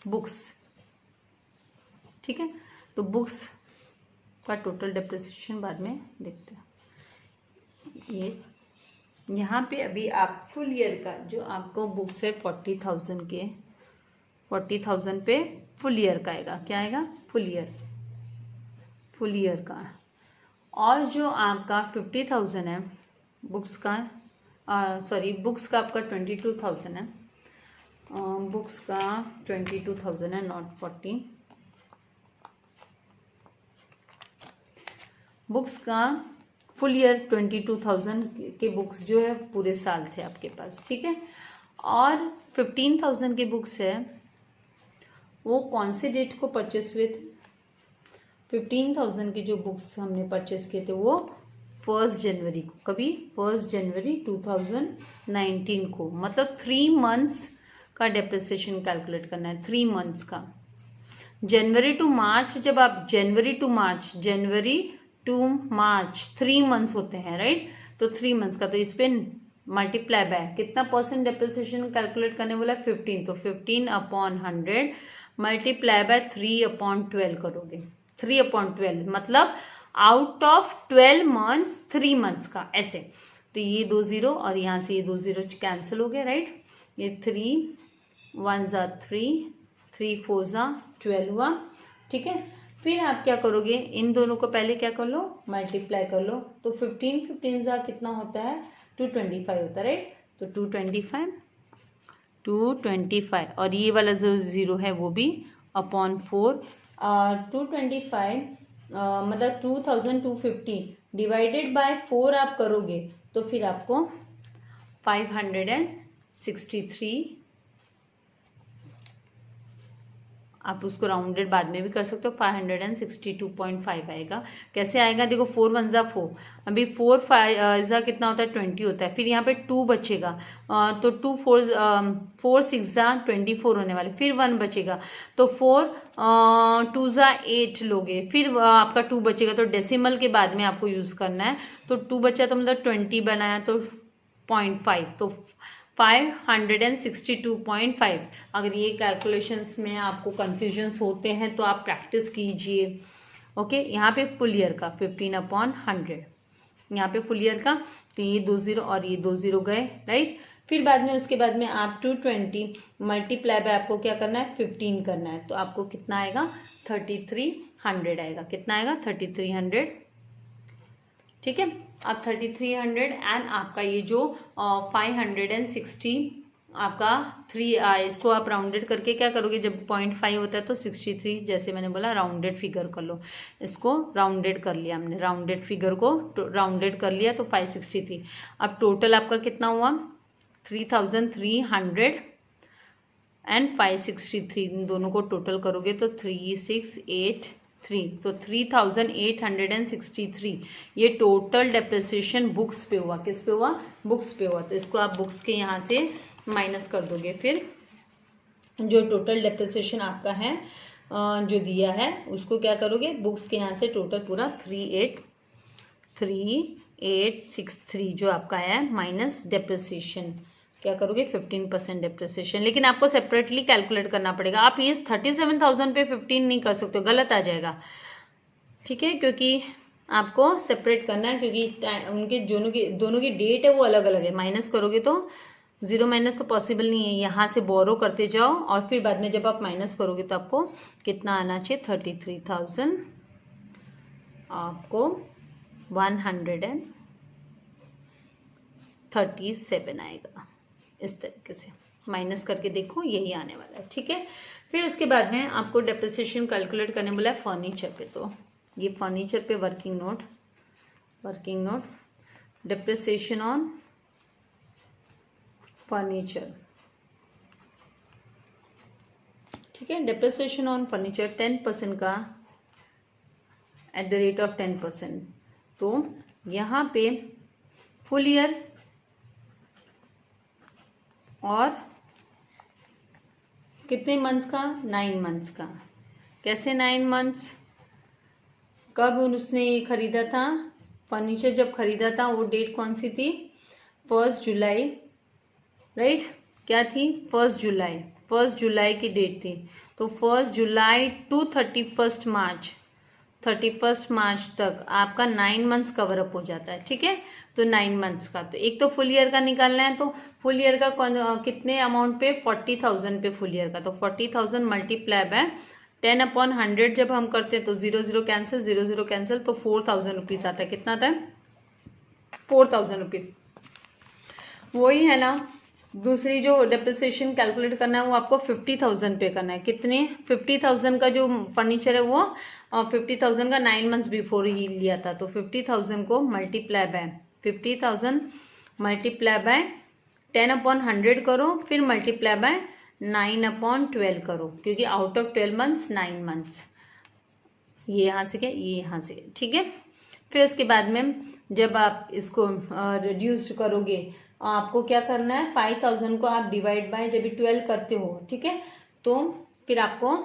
बुक्स, ठीक है। तो बुक्स का टोटल डेप्रिसिएशन बाद में देखते हैं। ये यहाँ पे अभी आप फुल ईयर का जो आपको बुक्स है 40,000 के, 40,000 पे फुल ईयर का आएगा, क्या आएगा फुल ईयर का। और जो आपका 50,000 है बुक्स का, बुक्स का आपका 22,000 है, बुक्स का 22,000 है, नॉट 40। बुक्स का फुल ईयर 22,000 के बुक्स जो है पूरे साल थे आपके पास, ठीक है। और 15,000 के बुक्स है वो कौन से डेट को परचेस हुए थे। 15,000 के जो बुक्स हमने परचेस किए थे वो 1 जनवरी को, कभी 1 जनवरी 2019 को, मतलब 3 मंथ्स का डेप्रिसिएशन कैलकुलेट करना है, 3 मंथ्स का। जनवरी टू मार्च, जब आप जनवरी टू मार्च 3 मंथ्स होते हैं, राइट। तो 3 मंथ्स का, तो इस पे मल्टीप्लाई बाय कितना परसेंट डेप्रिसिएशन कैलकुलेट करने बोला 15, तो 15/100 मल्टीप्लाई बाय 3/12 करोगे। 3/12 मतलब आउट ऑफ 12 मंथ्स 3 मंथ्स का, ऐसे। तो ये 2 0 और यहाँ से ये 2 0 कैंसिल हो गए, राइट। ये 3 1 ज़ा 3, 3 4 ज़ा 12 हुआ, ठीक है। फिर आप क्या करोगे, इन दोनों को पहले क्या कर लो, मल्टीप्लाई कर लो। तो 15 15 ज़ा कितना होता है 225 होता है, राइट। तो 225 और ये वाला जो 0 है वो भी अपॉन 4, 225 मतलब 2,250 डिवाइडेड बाय 4 आप करोगे तो फिर आपको 563, आप उसको राउंडेड बाद में भी कर सकते हो, 562.5 आएगा। कैसे आएगा, देखो 4 1 ज़ा 4, अभी 4 5 ज़ा कितना होता है 20 होता है। फिर यहाँ पे 2 बचेगा, तो 2 4 6 ज़ा 24 होने वाले, फिर 1 बचेगा, तो 4 2 ज़ा 8 लोगे, फिर आपका 2 बचेगा, तो डेसिमल के बाद में आपको यूज़ करना है। तो 2 बचा तो मतलब 20 बनाया तो 0.5, तो 562.5। अगर ये कैलकुलेशंस में आपको कन्फ्यूजन्स होते हैं तो आप प्रैक्टिस कीजिए। ओके, यहाँ पे फुल ईयर का 15/100, यहाँ पे फुल ईयर का, तो ये 2 0 और ये 2 0 गए, राइट। फिर बाद में उसके बाद में आप 220 मल्टीप्लाई बाय आपको क्या करना है, 15 करना है, तो आपको कितना आएगा, 3300 आएगा। कितना आएगा, 3300, ठीक है। अब 3300 एंड आपका ये जो 560 आपका 3 इसको आप राउंडेड करके क्या करोगे, जब 0.5 होता है तो 63, जैसे मैंने बोला राउंडेड फिगर कर लो, इसको राउंडेड कर लिया हमने, राउंडेड फिगर को राउंडेड कर लिया तो 563। अब टोटल आपका कितना हुआ, 3300 एंड 563, इन दोनों को टोटल करोगे तो 3683, तो 3863 ये टोटल डेप्रिसिएशन बुक्स पे हुआ। किस पे हुआ, बुक्स पे हुआ। तो इसको आप बुक्स के यहाँ से माइनस कर दोगे, फिर जो टोटल डेप्रिसिएशन आपका है जो दिया है उसको क्या करोगे, बुक्स के यहाँ से टोटल पूरा 3863 जो आपका है माइनस डेप्रिसिएशन, क्या करोगे 15% डेप्रिसिएशन। लेकिन आपको सेपरेटली कैलकुलेट करना पड़ेगा। आप ये 37,000 पे 15 नहीं कर सकते, गलत आ जाएगा, ठीक है, क्योंकि आपको सेपरेट करना है, क्योंकि उनके दोनों की डेट है वो अलग अलग है। माइनस करोगे तो 0 माइनस तो पॉसिबल नहीं है, यहाँ से बोरो करते जाओ और फिर बाद में जब आप माइनस करोगे तो आपको कितना आना चाहिए, 33,000 आपको 137 आएगा। इस तरीके से माइनस करके देखो, यही आने वाला है, ठीक है। फिर उसके बाद में आपको डेप्रिसिएशन कैलकुलेट करने बोला है फर्नीचर पे, तो ये फर्नीचर पे working note depreciation on furniture, ठीक है। डेप्रिसिएशन ऑन फर्नीचर 10% का एट द रेट ऑफ 10%, तो यहाँ पे फुल ईयर और कितने मंथ्स का, 9 मंथ्स का। कैसे 9 मंथ्स, कब उसने ये खरीदा था, फर्नीचर जब खरीदा था वो डेट कौन सी थी, 1 जुलाई, राइट, क्या थी, 1 जुलाई की डेट थी। तो 1 जुलाई टू 31 मार्च तक आपका 9 मंथ्स कवर अप हो जाता है, ठीक है। तो 9 मंथ्स का, तो एक तो फुल ईयर का निकालना है, तो फुल ईयर का कितने अमाउंट पे, 40,000 पे फुल ईयर का, तो 40,000 मल्टीप्लाई बाय 10/100 जब हम करते हैं तो 0 0 कैंसिल, तो 4,000 रुपीज आता है। कितना आता है, 4,000 रुपीज। वही है ना, दूसरी जो डेप्रिसिएशन कैलकुलेट करना है वो आपको 50,000 पे करना है। कितने, 50,000 का जो फर्नीचर है वो 50,000 का 9 मंथ्स बिफोर ही लिया था, तो 50,000 को मल्टीप्लाई बाय 10/100 करो, फिर मल्टीप्लाई बाय 9/12 करो, क्योंकि आउट ऑफ 12 मंथ्स 9 मंथ्स, ये यहाँ से क्या, ये यहाँ से, ठीक है। फिर उसके बाद में जब आप इसको रिड्यूस्ड करोगे, आपको क्या करना है, 5,000 को आप डिवाइड बाय जब भी 12 करते हो, ठीक है, तो फिर आपको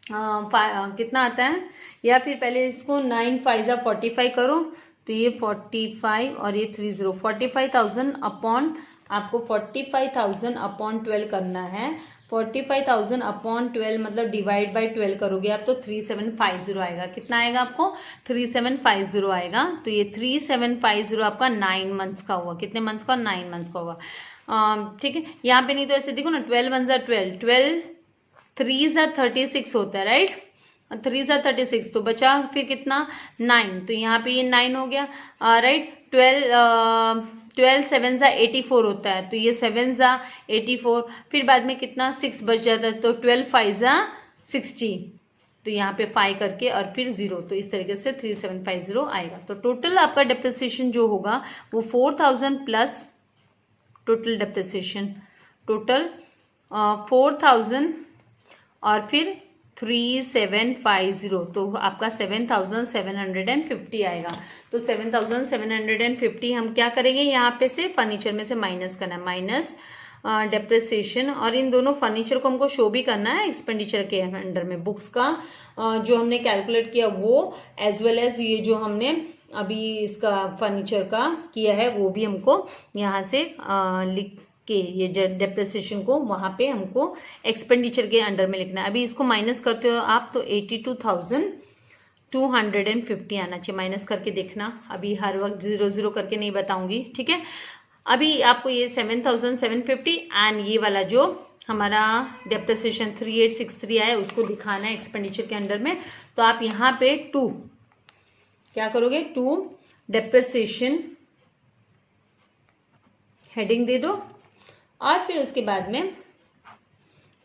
कितना आता है, या फिर पहले इसको 9 5 45 करो, तो ये 45 और ये 30, 45,000 अपॉन, आपको 45,000 अपॉन 12 करना है। 45,000 अपॉन 12 मतलब डिवाइड बाय 12 करोगे आप तो 3750 आएगा। कितना आएगा आपको, 3750 आएगा। तो ये 3750 आपका 9 मंथ्स का हुआ। कितने मंथ्स का, 9 मंथ्स का हुआ, ठीक है। यहाँ पे नहीं तो ऐसे देखो ना, 12 1 12, 12 3 36 होता है, राइट, 3 36, तो बचा फिर कितना, 9, तो यहाँ पे ये 9 हो गया, राइट। 12 7 84 होता है, तो ये 7 84, फिर बाद में कितना 6 बच जाता है, तो 12 5 60, तो यहाँ पे 5 करके और फिर 0, तो इस तरीके से 3750 आएगा। तो टोटल आपका डेप्रिसिएशन जो होगा वो 4,000 प्लस टोटल डेप्रिसिएशन, टोटल 4,000 और फिर 3750, तो आपका 7,750 आएगा। तो 7,750 हम क्या करेंगे, यहाँ पे से फर्नीचर में से माइनस करना है, माइनस डेप्रिसिएशन, और इन दोनों फर्नीचर को हमको शो भी करना है एक्सपेंडिचर के अंडर में। बुक्स का जो हमने कैलकुलेट किया वो, एज वेल एज ये जो हमने अभी इसका फर्नीचर का किया है वो भी हमको यहाँ से लिख के ये डेप्रिसिएशन को वहाँ पे हमको एक्सपेंडिचर के अंडर में लिखना है। अभी इसको माइनस करते हो आप तो 82,250 आना चाहिए। माइनस करके देखना, अभी हर वक्त 0 करके नहीं बताऊंगी, ठीक है। अभी आपको ये 7,750 एंड ये वाला जो हमारा डेप्रिसिएशन 3863 आया उसको दिखाना है एक्सपेंडिचर के अंडर में। तो आप यहाँ पे 2 क्या करोगे, 2 डेप्रिसिएशन हेडिंग दे दो और फिर उसके बाद में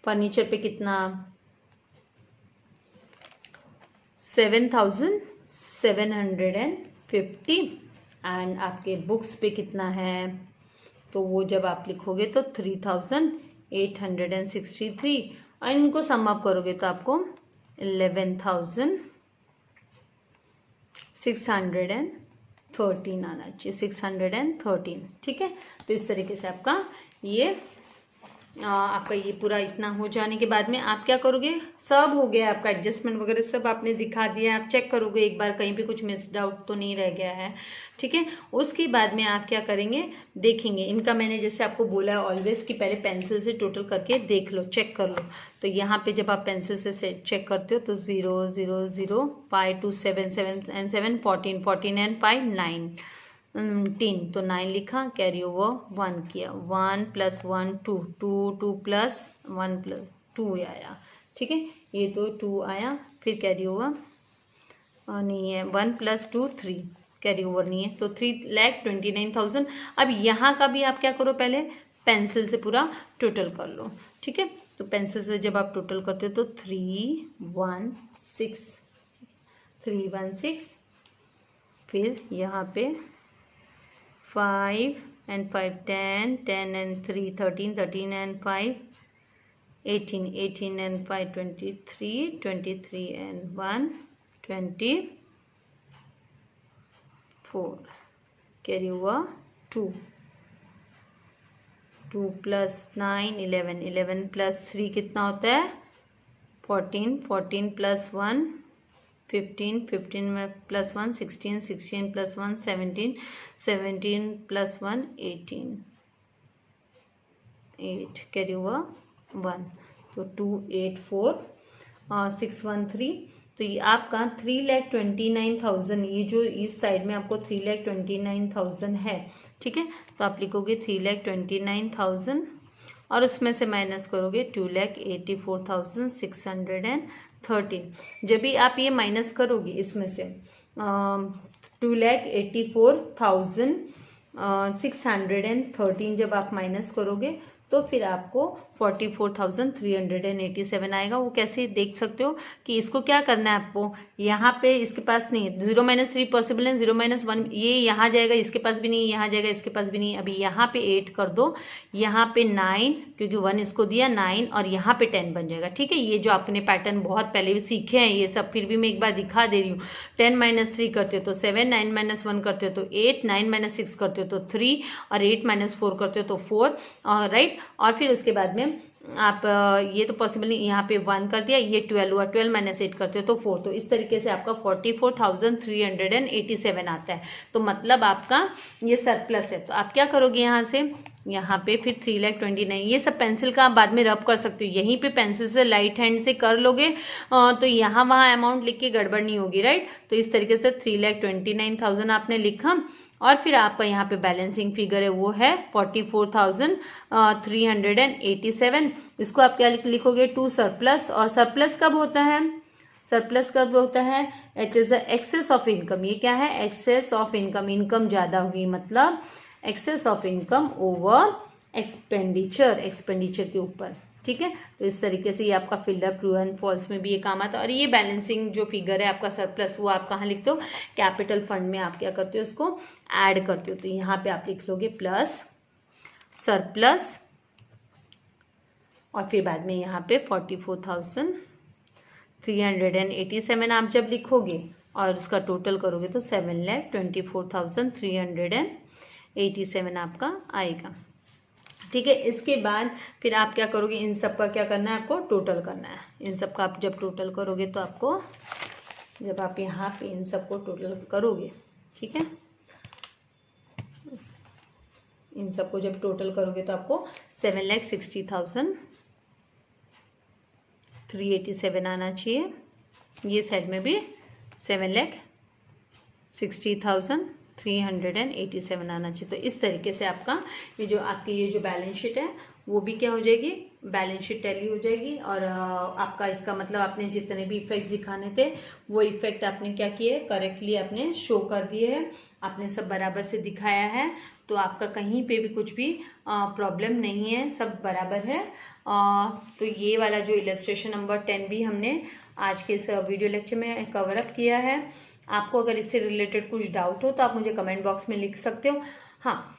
फर्नीचर पे कितना 7,750 एंड आपके बुक्स पे कितना है तो वो जब आप लिखोगे तो 3,863 और इनको सम अप करोगे तो आपको 11,613 आना चाहिए, 613, ठीक है। तो इस तरीके से आपका ये पूरा इतना हो जाने के बाद में आप क्या करोगे, सब हो गया आपका एडजस्टमेंट वगैरह सब आपने दिखा दिया। आप चेक करोगे एक बार कहीं पे कुछ मिस्ड आउट तो नहीं रह गया है, ठीक है। उसके बाद में आप क्या करेंगे, देखेंगे इनका मैंने जैसे आपको बोला है ऑलवेज कि पहले पेंसिल से टोटल करके देख लो, चेक कर लो। तो यहाँ पे जब आप पेंसिल से चेक करते हो तो 0 0 0 5 2 7 7 and 7 14 14 and 5 9 3 तो 9 लिखा, कैरी ओवर 1 किया, 1 + 1 2 2 2 + 1 + 2 आया, ठीक है। ये तो 2 आया, फिर कैरी ओवर नहीं है, 1 + 2 3 कैरी ओवर नहीं है, तो 3,29,000। अब यहाँ का भी आप क्या करो, पहले पेंसिल से पूरा टोटल कर लो, ठीक है। तो पेंसिल से जब आप टोटल करते हो तो 316 फिर यहाँ पे 5 and 5 10 10 and 3 13 13 and 5 18 18 and 5 23 23 and 1 24 carry over 2 2 + 9 11 11 + 3 कितना होता है 14 14 + 1 15 15 + 1 16 16 + 1 17 17 + 1 18 8 कैरी ओवर 1 तो 284,613। तो ये आपका 3,29,000, ये जो इस साइड में आपको 3,29,000 है, ठीक है। तो आप लिखोगे 3,29,000 और उसमें से माइनस करोगे 2,84,613। जब भी आप ये माइनस करोगे इसमें से 2,84,613 जब आप माइनस करोगे तो फिर आपको 44,387 आएगा। वो कैसे देख सकते हो कि इसको क्या करना है आपको, यहाँ पे इसके पास नहीं है, 0 - 3 पॉसिबल है, 0 - 1 ये यहाँ जाएगा, इसके पास भी नहीं, यहाँ जाएगा, इसके पास भी नहीं। अभी यहाँ पे 8 कर दो, यहाँ पे 9 क्योंकि 1 इसको दिया 9 और यहाँ पे 10 बन जाएगा, ठीक है। ये जो आपने पैटर्न बहुत पहले भी सीखे हैं ये सब, फिर भी मैं एक बार दिखा दे रही हूँ। 10 - 3 करते हो तो 7, 9 - 1 करते हो तो 8, 9 - 6 करते हो तो 3 और 8 - 4 करते हो तो 4, राइट। और फिर उसके बाद में आप ये तो पॉसिबल नहीं, यहाँ पे 1 कर दिया, ये 12 हुआ, 12 - 8 करते हो तो 4। तो इस तरीके से आपका 44,387 आता है। तो मतलब आपका ये सरप्लस है। तो आप क्या करोगे, यहाँ पे फिर 3,29,000, ये सब पेंसिल का आप बाद में रब कर सकते हो, यहीं पे पेंसिल से लाइट हैंड से कर लोगे तो यहाँ वहाँ अमाउंट लिख के गड़बड़ नहीं होगी, राइट। तो इस तरीके से 3,29,000 आपने लिखा और फिर आपका यहाँ पे बैलेंसिंग फिगर है वो है 44,387। इसको आप क्या लिखोगे, 2 सरप्लस। और सरप्लस कब होता है, it is excess of income. ये क्या है, एक्सेस ऑफ इनकम, इनकम ज्यादा हुई मतलब excess of income over expenditure के ऊपर, ठीक है। तो इस तरीके से ये आपका फिलअप, ट्रू एंड फॉल्स में भी ये काम आता है। और ये बैलेंसिंग जो फिगर है आपका सरप्लस, वो आप कहाँ लिखते हो, कैपिटल फंड में आप क्या करते हो, उसको ऐड करते हो। तो यहाँ पे आप लिख लोगे प्लस सरप्लस और फिर बाद में यहाँ पे 44,387 आप जब लिखोगे और उसका टोटल करोगे तो 7,24,387 आपका आएगा, ठीक है। इसके बाद फिर आप क्या करोगे, इन सब का क्या करना है, आपको टोटल करना है। इन सब का आप जब टोटल करोगे तो आपको, जब आप यहाँ पे इन सब को टोटल करोगे, ठीक है। इन सबको जब टोटल करोगे तो आपको 7,60,387 आना चाहिए। ये साइड में भी 7,60,387 आना चाहिए। तो इस तरीके से आपका ये जो बैलेंस शीट है वो भी क्या हो जाएगी, बैलेंस शीट टैली हो जाएगी। और आपका इसका मतलब आपने जितने भी इफेक्ट्स दिखाने थे वो इफेक्ट आपने क्या किए, करेक्टली आपने शो कर दिए हैं, आपने सब बराबर से दिखाया है। तो आपका कहीं पे भी कुछ भी प्रॉब्लम नहीं है, सब बराबर है। तो ये वाला जो इलस्ट्रेशन नंबर 10 भी हमने आज के इस वीडियो लेक्चर में कवर अप किया है। आपको अगर इससे रिलेटेड कुछ डाउट हो तो आप मुझे कमेंट बॉक्स में लिख सकते हो। हाँ,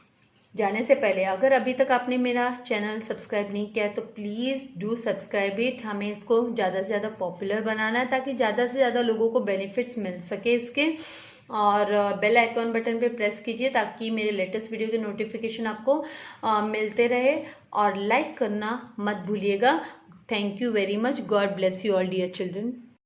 जाने से पहले अगर अभी तक आपने मेरा चैनल सब्सक्राइब नहीं किया है तो प्लीज़ डू सब्सक्राइब इट। हमें इसको ज़्यादा से ज़्यादा पॉपुलर बनाना है ताकि ज़्यादा से ज़्यादा लोगों को बेनिफिट्स मिल सके इसके। और बेल आइकॉन बटन पे प्रेस कीजिए ताकि मेरे लेटेस्ट वीडियो के नोटिफिकेशन आपको मिलते रहे। और लाइक करना मत भूलिएगा। Thank you very much. God bless you all dear children.